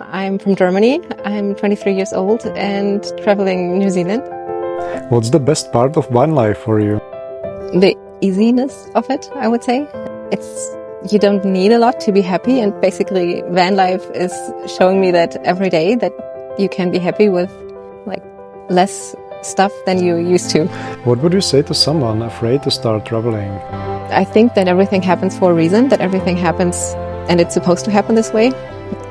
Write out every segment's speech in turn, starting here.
I'm from Germany. I'm 23 years old and traveling New Zealand. What's the best part of Vanlife for you? The easiness of it, I would say. You don't need a lot to be happy, and basically van life is showing me that every day that you can be happy with like less stuff than you used to. What would you say to someone afraid to start traveling? I think that everything happens for a reason, that everything happens and it's supposed to happen this way.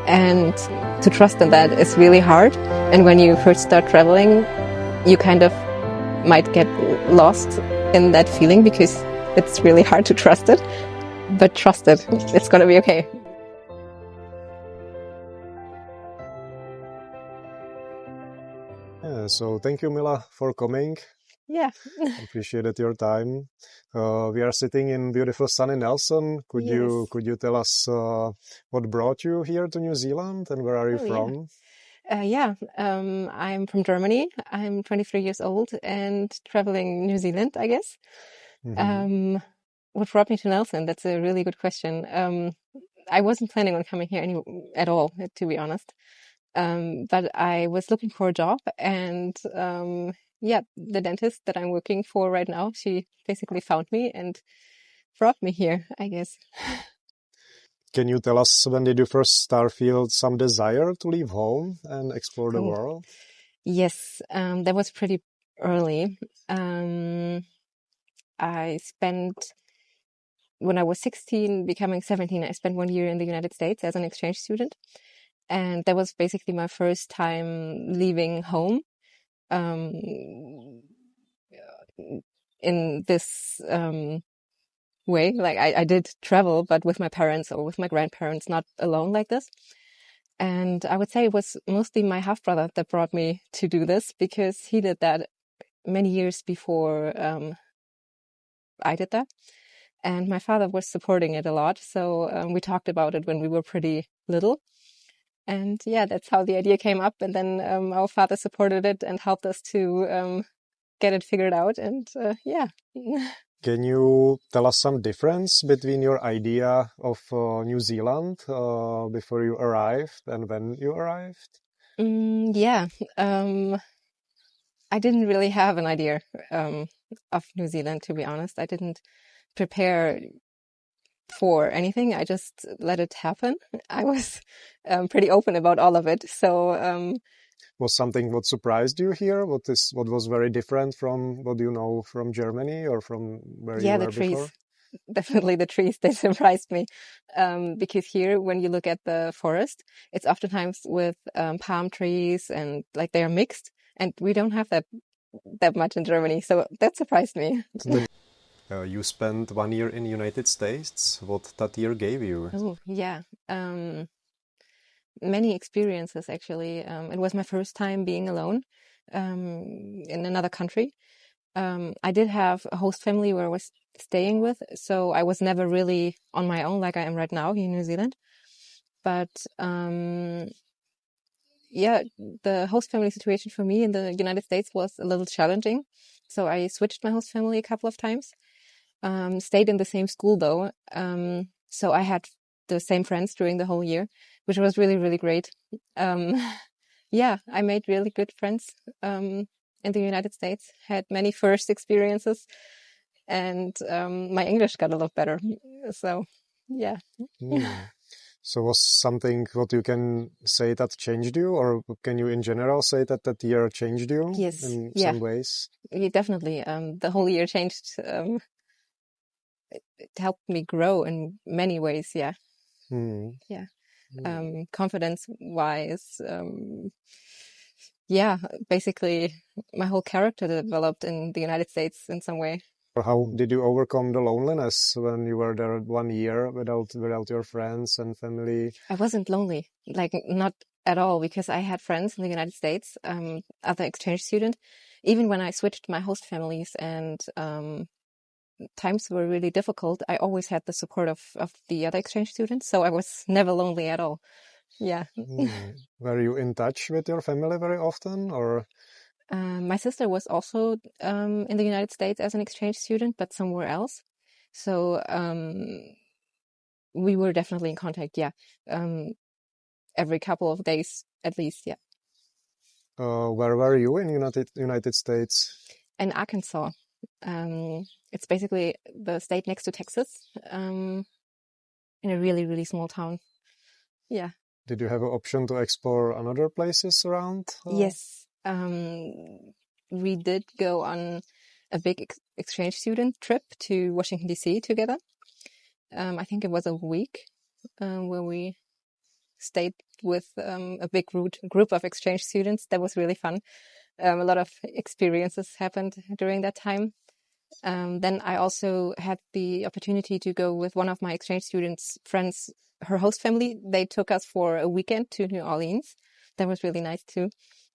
And to trust in that is really hard. And when you first start traveling, you kind of might get lost in that feeling because it's really hard to trust it. But trust it, it's gonna be okay. Yeah, so thank you, Mila, for coming. Yeah. Appreciated your time. We are sitting in beautiful sunny Nelson. Could you tell us what brought you here to New Zealand and where are you from? I'm from Germany. I'm 23 years old and traveling New Zealand, I guess. What brought me to Nelson? That's a really good question. I wasn't planning on coming here at all, to be honest. But I was looking for a job and the dentist that I'm working for right now, she basically found me and brought me here, I guess. Can you tell us when did you first start feel some desire to leave home and explore the world? Yes, that was pretty early. When I was 16, becoming 17, I spent 1 year in the United States as an exchange student. And that was basically my first time leaving home in this way. Like I did travel, but with my parents or with my grandparents, not alone like this. And I would say it was mostly my half-brother that brought me to do this because he did that many years before I did that. And my father was supporting it a lot. So we talked about it when we were pretty little. And yeah, that's how the idea came up. And then our father supported it and helped us to get it figured out. And yeah. Can you tell us some difference between your idea of New Zealand before you arrived and when you arrived? I didn't really have an idea of New Zealand, to be honest. I didn't prepare for anything. I just let it happen. I was pretty open about all of it. So was something what surprised you here? What was very different from what you know from Germany or from where you were before? Definitely the trees, they surprised me. Because here, when you look at the forest, it's oftentimes with palm trees and like they are mixed, and we don't have that much in Germany. So that surprised me. You spent 1 year in the United States. What that year gave you? Oh, yeah. Many experiences, actually. It was my first time being alone in another country. I did have a host family where I was staying with, so I was never really on my own like I am right now here in New Zealand. But the host family situation for me in the United States was a little challenging. So I switched my host family a couple of times. Stayed in the same school though. So I had the same friends during the whole year, which was really, really great. I made really good friends in the United States, had many first experiences, and my English got a lot better. So, yeah. So was something what you can say that changed you, or can you in general say that that year changed you in some ways? Yeah, definitely. The whole year changed. It helped me grow in many ways. Yeah. Yeah. Confidence-wise, basically my whole character developed in the United States in some way. How did you overcome the loneliness when you were there 1 year without your friends and family? I wasn't lonely, like not at all, because I had friends in the United States, other exchange student. Even when I switched my host families and times were really difficult, I always had the support of the other exchange students, so I was never lonely at all. Yeah. Were you in touch with your family very often, or? My sister was also in the United States as an exchange student, but somewhere else. So we were definitely in contact. Yeah. every couple of days at least. Yeah. Where were you in United States? In Arkansas. It's basically the state next to Texas, in a really, really small town. Yeah. Did you have an option to explore another places around? Yes. We did go on a big exchange student trip to Washington, D.C. together. I think it was a week where we stayed with a big group of exchange students. That was really fun. A lot of experiences happened during that time. Then I also had the opportunity to go with one of my exchange students' friends, her host family. They took us for a weekend to New Orleans. That was really nice too.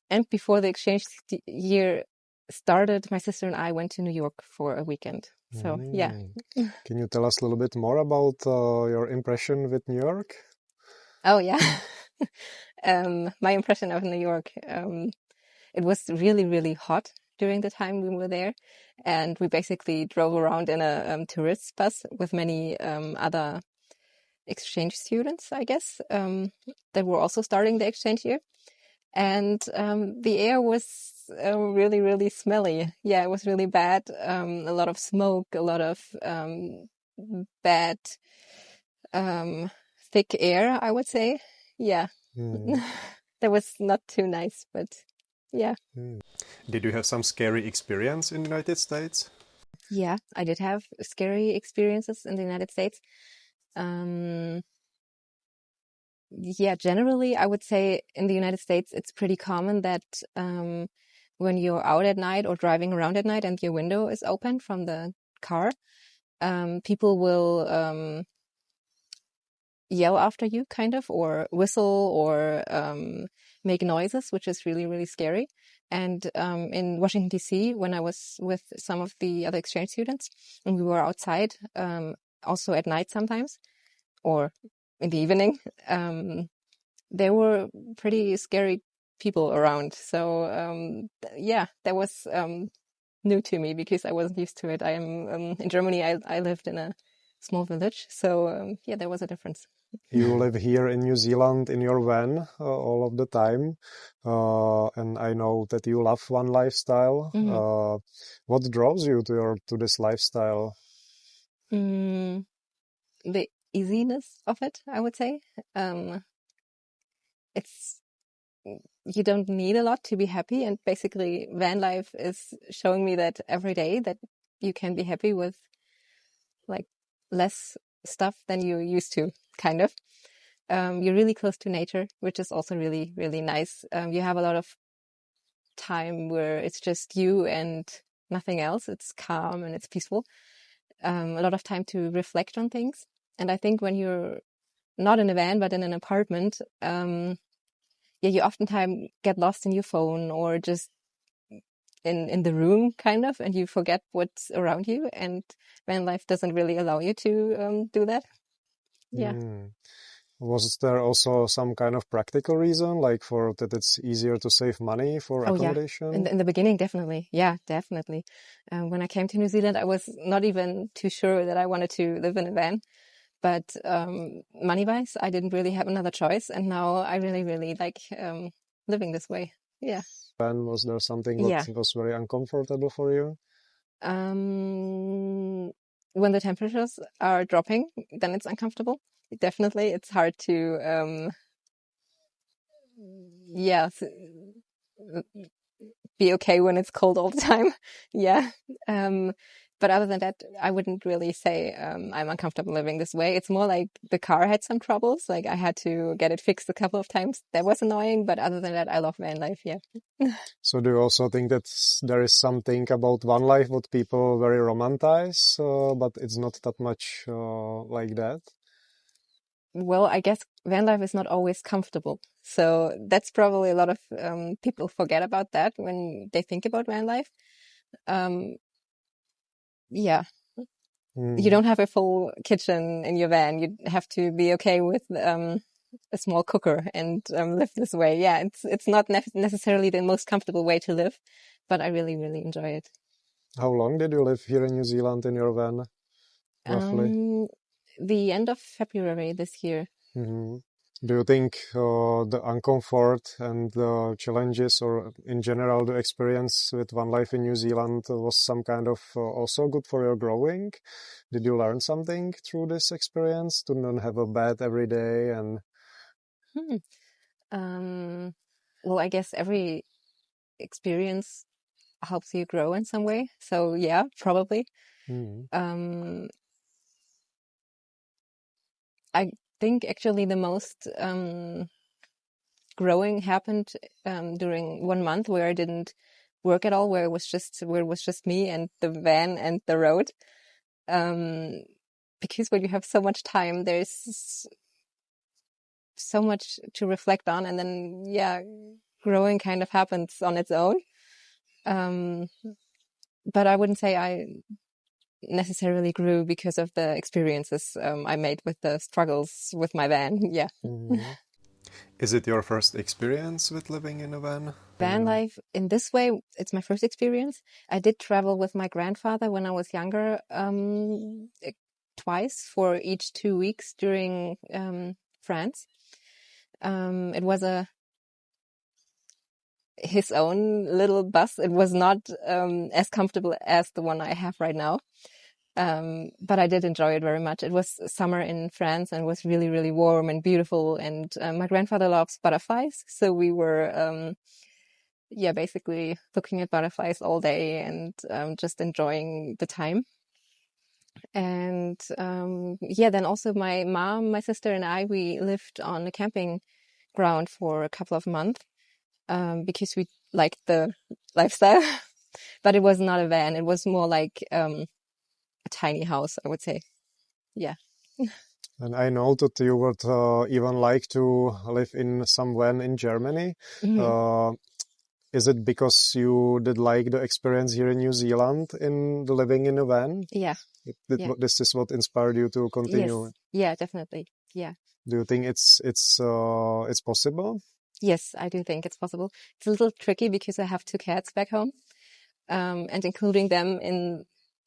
And before the exchange year started, my sister and I went to New York for a weekend. So, yeah. Can you tell us a little bit more about your impression with New York? Oh, yeah. My impression of New York, it was really, really hot during the time we were there. And we basically drove around in a tourist bus with many other exchange students, I guess, that were also starting the exchange year. And the air was really, really smelly. Yeah, it was really bad. A lot of smoke, a lot of bad, thick air, I would say. Yeah. That was not too nice, but yeah. Did you have some scary experience in the United States? Yeah, I did have scary experiences in the United States. Yeah, generally, I would say in the United States, it's pretty common that when you're out at night or driving around at night and your window is open from the car, people will yell after you, kind of, or whistle or make noises, which is really, really scary. And in Washington, D.C., when I was with some of the other exchange students, and we were outside, also at night sometimes, or in the evening, there were pretty scary people around. So yeah, that was new to me because I wasn't used to it. I am in Germany. I lived in a small village, so yeah, there was a difference. You live here in New Zealand in your van all of the time, and I know that you love one lifestyle. What draws you to this lifestyle? The easiness of it, I would say. It's you don't need a lot to be happy, and basically, van life is showing me that every day that you can be happy with like less stuff than you used to, kind of. You're really close to nature, which is also really, really nice. You have a lot of time where it's just you and nothing else. It's calm and it's peaceful. A lot of time to reflect on things. And I think when you're not in a van, but in an apartment, yeah, you oftentimes get lost in your phone or just in the room, kind of, and you forget what's around you. And van life doesn't really allow you to do that. Yeah. Was there also some kind of practical reason, like for that it's easier to save money for accommodation? Yeah. In the beginning, definitely. Yeah, definitely. When I came to New Zealand, I was not even too sure that I wanted to live in a van. But money-wise, I didn't really have another choice. And now I really, really like living this way. Yeah. And was there something that was very uncomfortable for you? When the temperatures are dropping, then it's uncomfortable. Definitely, it's hard to be okay when it's cold all the time. Yeah. But other than that, I wouldn't really say I'm uncomfortable living this way. It's more like the car had some troubles. Like I had to get it fixed a couple of times. That was annoying. But other than that, I love van life. Yeah. So do you also think that there is something about Vanlife what people very romanticize, but it's not that much like that? Well, I guess van life is not always comfortable. So that's probably a lot of people forget about that when they think about van life. Yeah. You don't have a full kitchen in your van. You have to be okay with a small cooker and live this way. Yeah, it's not necessarily the most comfortable way to live, but I really, really enjoy it. How long did you live here in New Zealand in your van, roughly? The end of February this year. Do Do you think the uncomfort and the challenges, or in general the experience with Vanlife in New Zealand, was some kind of also good for your growing? Did you learn something through this experience to not have a bed every day? And Well, I guess every experience helps you grow in some way. So yeah, probably. Um, I think actually the most growing happened during 1 month where I didn't work at all, where it was just me and the van and the road. Because when you have so much time, there's so much to reflect on, and then yeah, growing kind of happens on its own. But I wouldn't say I necessarily grew because of the experiences I made with the struggles with my van. Yeah. Is it your first experience with living in a van? Van life in this way, it's my first experience. I did travel with my grandfather when I was younger, twice for each 2 weeks during France. It was his own little bus. It was not as comfortable as the one I have right now. But I did enjoy it very much. It was summer in France and was really, really warm and beautiful. And my grandfather loves butterflies. So we were, basically looking at butterflies all day and just enjoying the time. And then also my mom, my sister, and I, we lived on a camping ground for a couple of months because we liked the lifestyle. But it was not a van. It was more like a tiny house, I would say. Yeah. And I know that you would even like to live in some van in Germany. Is it because you did like the experience here in New Zealand in the living in a van? Yeah. This is what inspired you to continue? Yes. Yeah, definitely. Yeah. Do you think it's possible? Yes, I do think it's possible. It's a little tricky because I have 2 cats back home, and including them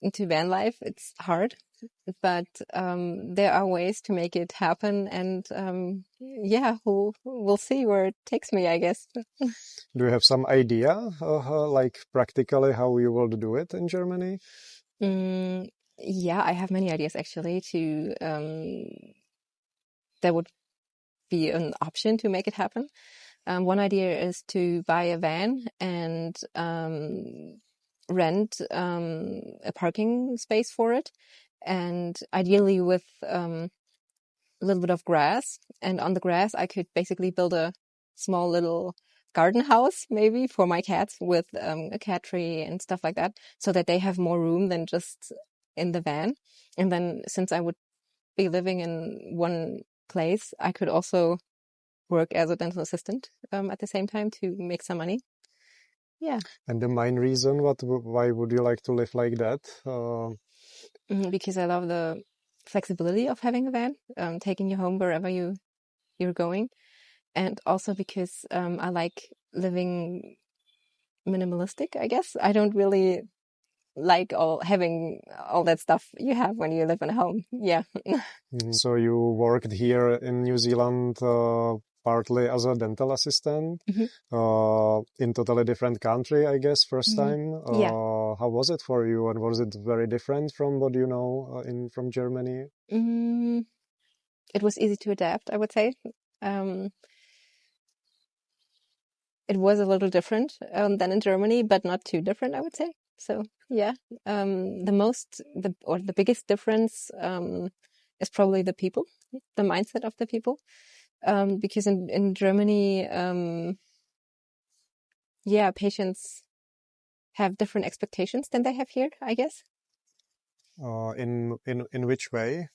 into van life, it's hard. But there are ways to make it happen, and we'll see where it takes me, I guess. Do you have some idea, like practically, how you will do it in Germany? Yeah, I have many ideas actually. There would be an option to make it happen. One idea is to buy a van and rent a parking space for it, and ideally with a little bit of grass. And on the grass, I could basically build a small little garden house, maybe for my cats, with a cat tree and stuff like that, so that they have more room than just in the van. And then since I would be living in one place, I could also work as a dental assistant at the same time to make some money. Yeah. And the main reason, why would you like to live like that? Because I love the flexibility of having a van, taking you home wherever you're going, and also because I like living minimalistic, I guess. I don't really like having all that stuff you have when you live in a home. Yeah. So you worked here in New Zealand partly as a dental assistant in totally different country, I guess, first time. Yeah. How was it for you, and was it very different from what you know from Germany? It was easy to adapt, I would say. It was a little different than in Germany, but not too different, I would say. So yeah, the biggest difference is probably the people, the mindset of the people, because in Germany, patients have different expectations than they have here, I guess. In which way?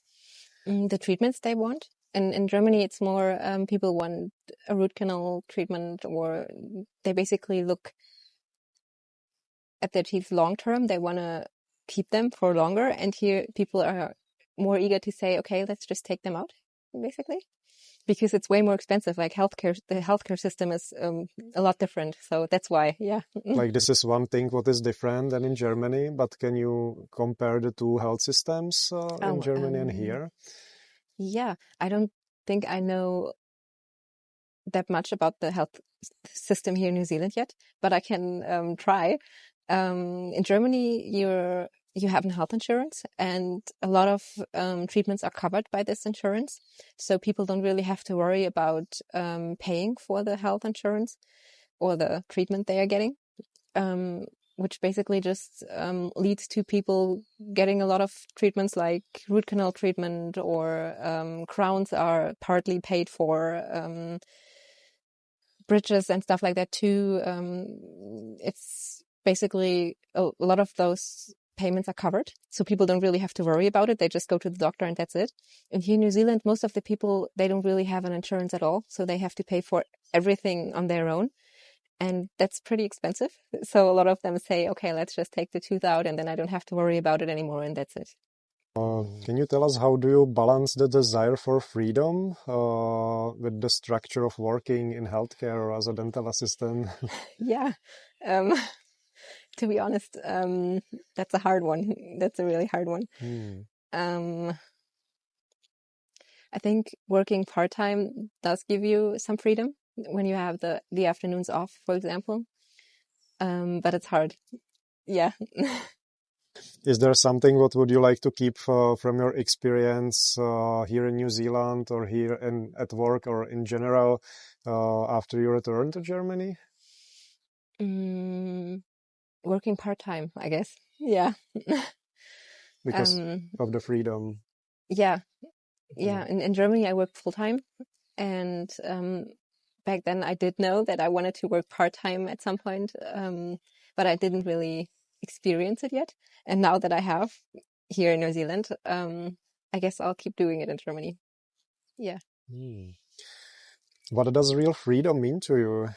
The treatments they want. In Germany, it's more people want a root canal treatment, or they basically look at their teeth long term. They want to keep them for longer. And here, people are more eager to say, okay, let's just take them out, basically, because it's way more expensive. Like the healthcare system is a lot different. So that's why, yeah. Like this is one thing what is different than in Germany, but can you compare the two health systems in Germany and here? Yeah, I don't think I know that much about the health system here in New Zealand yet, but I can try. In Germany, you have health insurance, and a lot of treatments are covered by this insurance. So people don't really have to worry about paying for the health insurance or the treatment they are getting, which basically just leads to people getting a lot of treatments like root canal treatment, or crowns are partly paid for, bridges and stuff like that too. It's basically a lot of those payments are covered, so people don't really have to worry about it. They just go to the doctor and that's it. And here in New Zealand, most of the people, they don't really have an insurance at all, so they have to pay for everything on their own. And that's pretty expensive. So a lot of them say, okay, let's just take the tooth out and then I don't have to worry about it anymore, and that's it. Can you tell us how do you balance the desire for freedom with the structure of working in healthcare as a dental assistant? Yeah. To be honest, that's a hard one. That's a really hard one. I think working part-time does give you some freedom when you have the afternoons off, for example. But it's hard. Yeah. Is there something what would you like to keep from your experience here in New Zealand or here at work or in general after you return to Germany? Working part-time, I guess. Yeah. Because of the freedom. Yeah. Yeah. In Germany, I work full-time. And back then I did know that I wanted to work part-time at some point, but I didn't really experience it yet. And now that I have here in New Zealand, I guess I'll keep doing it in Germany. Yeah. What does real freedom mean to you?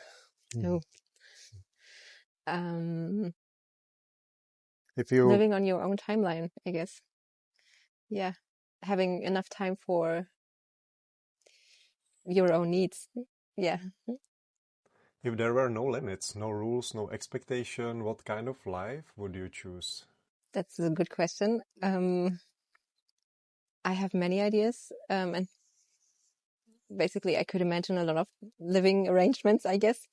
If you living on your own timeline, I guess. Yeah. Having enough time for your own needs. Yeah. If there were no limits, no rules, no expectation, what kind of life would you choose? That's a good question. I have many ideas, and basically I could imagine a lot of living arrangements, I guess.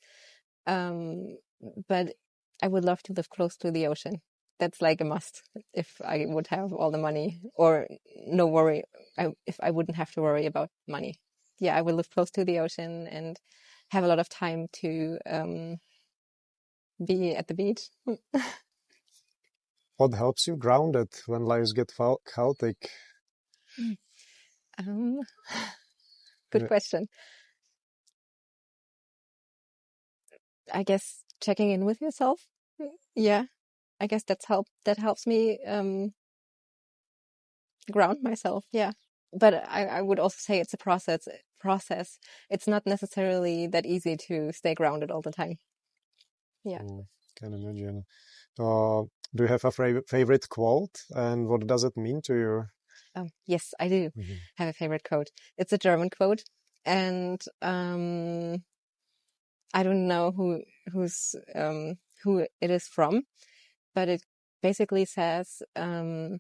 But I would love to live close to the ocean. That's like a must if I would have all the money, or no worry, if I wouldn't have to worry about money. Yeah, I would live close to the ocean and have a lot of time to be at the beach. What helps you grounded when lives get chaotic? Good question. I guess checking in with yourself. Yeah, I guess that helps me ground myself. Yeah, but I would also say it's a process. It's not necessarily that easy to stay grounded all the time. Yeah. Can imagine. Do you have a favorite quote, and what does it mean to you? Yes, I do have a favorite quote. It's a German quote, and I don't know who it is from, but it basically says, you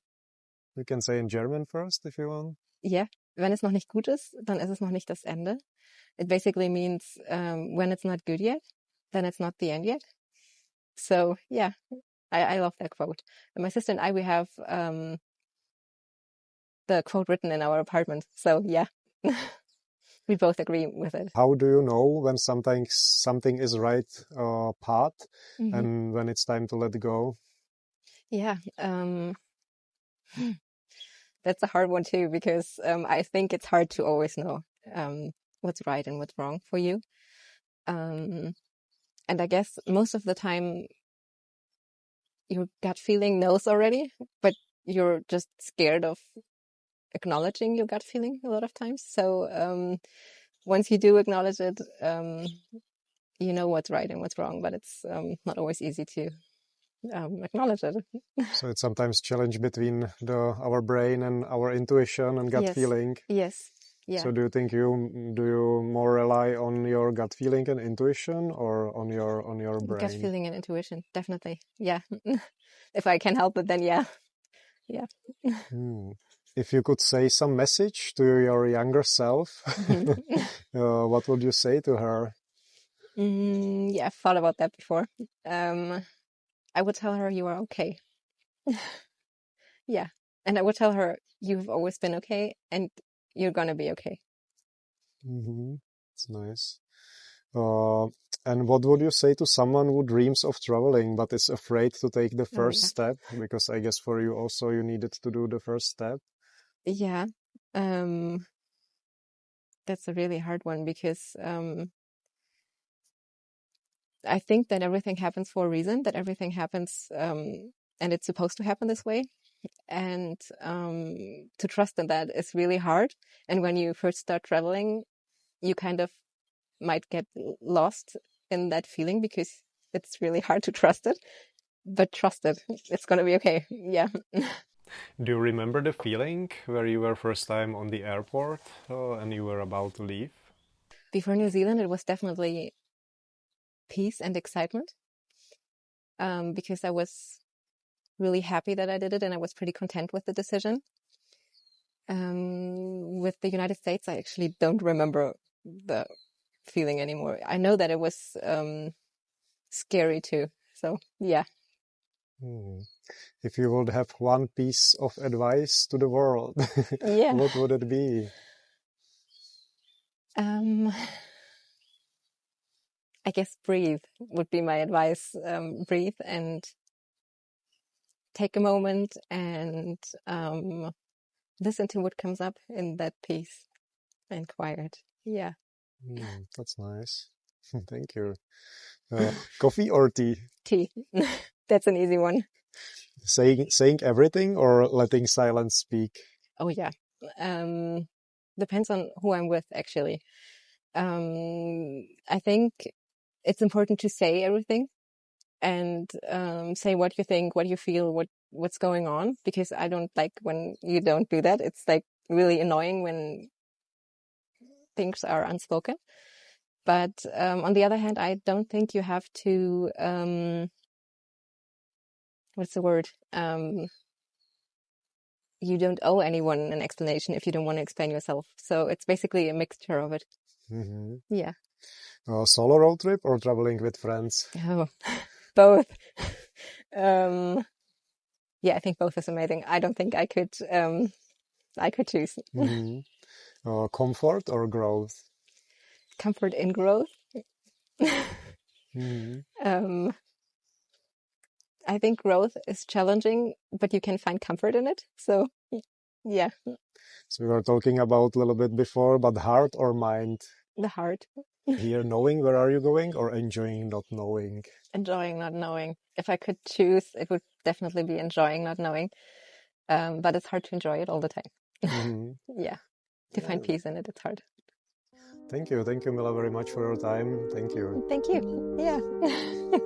can say in German first if you want. Yeah, wenn es noch nicht gut ist, dann ist es noch nicht das Ende. It basically means when it's not good yet, then it's not the end yet. So yeah, I love that quote. And my sister and I, we have the quote written in our apartment. So yeah, we both agree with it. How do you know when something is right path and when it's time to let go? Yeah, that's a hard one too, because I think it's hard to always know what's right and what's wrong for you. And I guess most of the time your gut feeling knows already, but you're just scared of acknowledging your gut feeling a lot of times. So once you do acknowledge it, you know what's right and what's wrong, but it's not always easy to acknowledge it. So it's sometimes challenge between our brain and our intuition and gut feeling. Yes. Yeah. So do you think do you more rely on your gut feeling and intuition, or on your brain? Gut feeling and intuition, definitely. Yeah. If I can help it, then yeah. Yeah. If you could say some message to your younger self, what would you say to her? Yeah, I've thought about that before. I would tell her you are okay. Yeah. And I would tell her you've always been okay and you're gonna be okay. It's nice. Uh, and what would you say to someone who dreams of traveling but is afraid to take the Oh, first step? Because I guess for you also you needed to do the first step. yeah. That's a really hard one because I think that everything happens for a reason, that everything happens and it's supposed to happen this way. And to trust in that is really hard. And when you first start traveling, you kind of might get lost in that feeling because it's really hard to trust it. But trust it, it's gonna be okay. Yeah. Do you remember the feeling where you were first time on the airport and you were about to leave? Before New Zealand, it was definitely peace and excitement because I was really happy that I did it and I was pretty content with the decision. With the United States, I actually don't remember the feeling anymore. I know that it was scary too. So yeah. If you would have one piece of advice to the world, Yeah. what would it be? I guess breathe would be my advice. Breathe and take a moment and listen to what comes up in that peace and quiet. Yeah. That's nice. Thank you. Coffee or tea? Tea. That's an easy one. Saying everything or letting silence speak? Oh yeah. Depends on who I'm with actually. I think it's important to say everything and say what you think, what you feel, what's going on, because I don't like when you don't do that. It's like really annoying when things are unspoken. But on the other hand, I don't think you have to what's the word? You don't owe anyone an explanation if you don't want to explain yourself. So it's basically a mixture of it. Yeah. Solo road trip or traveling with friends? Oh, both. Um, yeah, I think both is amazing. I don't think I could choose. Comfort or growth? Comfort in growth. Um, I think growth is challenging, but you can find comfort in it. So, yeah, So we were talking about a little bit before, but heart or mind? the heart. Here, knowing where are you going or enjoying not knowing? Enjoying not knowing. If I could choose, it would definitely be enjoying not knowing. But it's hard to enjoy it all the time. Yeah, to find peace in it, it's hard. Thank you, Mila, very much for your time. Thank you. Thank you. Yeah.